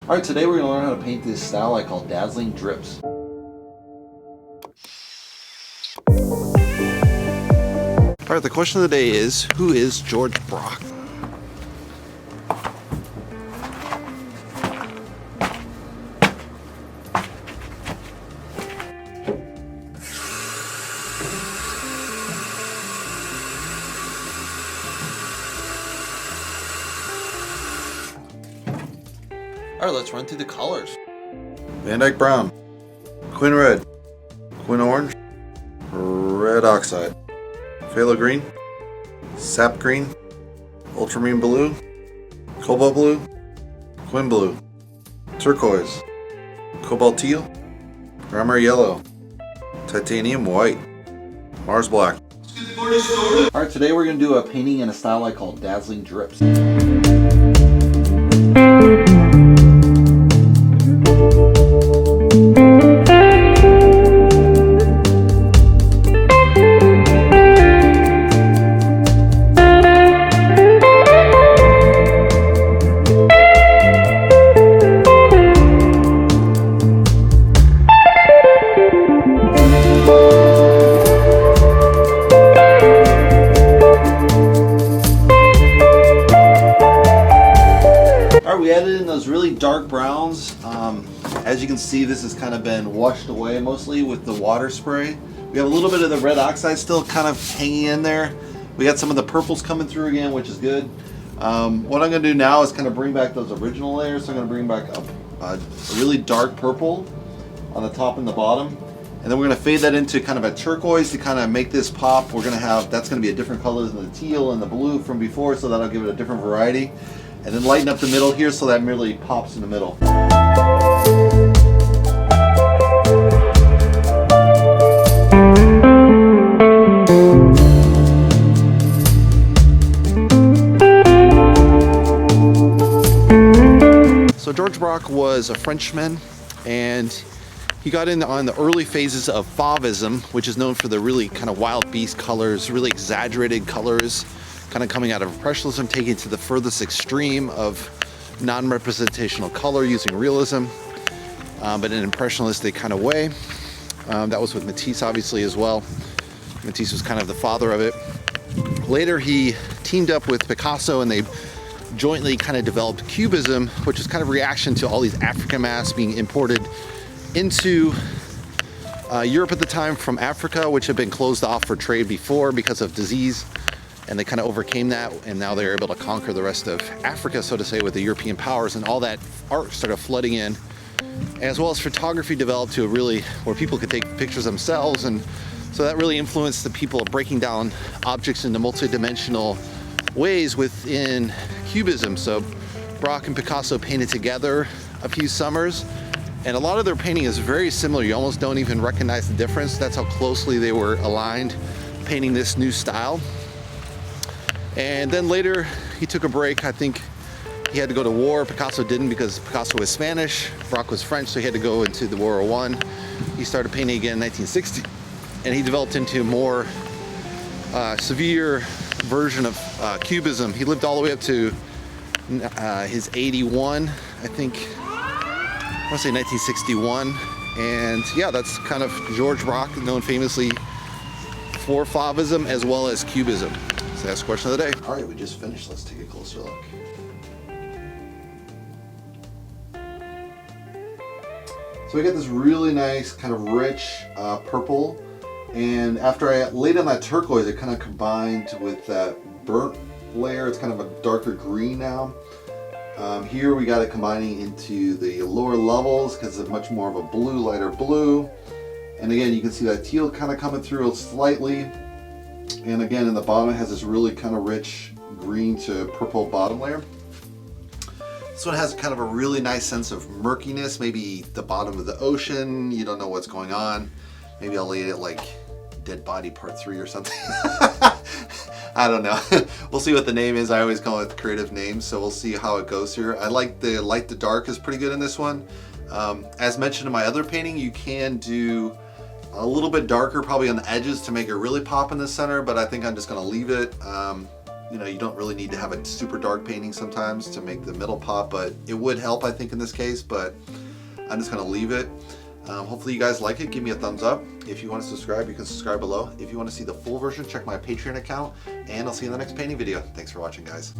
Alright, today we're going to learn how to paint this style I call Dazzling Drips. Alright, the question of the day is, who is George Brock? Alright, let's run through the colors. Van Dyke Brown, Quin Red, Quin Orange, Red Oxide, Phthalo Green, Sap Green, Ultramarine Blue, Cobalt Blue, Quin Blue, Turquoise, Cobalt Teal, Primary Yellow, Titanium White, Mars Black. Alright, today we're going to do a painting in a style I call Dazzling Drips. We added in those really dark browns. As you can see, this has kind of been washed away mostly with the water spray. We have a little bit of the red oxide still kind of hanging in there. We got some of the purples coming through again, which is good. What I'm going to do now is kind of bring back those original layers. So I'm going to bring back a really dark purple on the top and the bottom. And then we're going to fade that into kind of a turquoise to kind of make this pop. We're going to have, that's going to be a different color than the teal and the blue from before, so that'll give it a different variety. And then lighten up the middle here so that really pops in the middle. So George Brock was a Frenchman, and he got in on the early phases of Fauvism, which is known for the really kind of wild beast colors, really exaggerated colors, kind of coming out of Impressionism, taking it to the furthest extreme of non-representational color using realism, but in an impressionistic kind of way. That was with Matisse obviously as well. Matisse was kind of the father of it. Later he teamed up with Picasso and they jointly kind of developed Cubism, which is kind of a reaction to all these African masks being imported into Europe at the time from Africa, which had been closed off for trade before because of disease. And they kind of overcame that, and now they're able to conquer the rest of Africa, so to say, with the European powers, and all that art started flooding in, as well as photography developed to a really, where people could take pictures themselves, and so that really influenced the people breaking down objects into multi-dimensional ways within Cubism. So Brock and Picasso painted together a few summers, and a lot of their painting is very similar. You almost don't even recognize the difference. That's how closely they were aligned painting this new style. And then later he took a break. I think he had to go to war. Picasso didn't, because Picasso was Spanish, Brock was French, so he had to go into the World War I. He started painting again in 1960, and he developed into a more severe version of Cubism. He lived all the way up to his 81, I think, I want to say 1961. And yeah, that's kind of George Brock, known famously for Fauvism as well as Cubism. So that's the question of the day. All right, we just finished. Let's take a closer look. So we got this really nice kind of rich purple, and after I laid on that turquoise, it kind of combined with that burnt layer. It's kind of a darker green now. Here we got it combining into the lower levels because it's much more of a blue, lighter blue. And again, you can see that teal kind of coming through slightly. And again, in the bottom, it has this really kind of rich green to purple bottom layer. This one has kind of a really nice sense of murkiness, maybe the bottom of the ocean. You don't know what's going on. Maybe I'll lay it like Dead Body Part 3 or something. I don't know. We'll see what the name is. I always call it creative names, so we'll see how it goes here. I like the light to dark is pretty good in this one. As mentioned in my other painting, you can do a little bit darker probably on the edges to make it really pop in the center, but I think I'm just going to leave it. You know, you don't really need to have a super dark painting sometimes to make the middle pop, but it would help, I think, in this case, but I'm just gonna leave it. Hopefully you guys like it. Give me a thumbs up. If you want to subscribe, you can subscribe below. If you want to see the full version, check my Patreon account, and I'll see you in the next painting video. Thanks for watching, guys.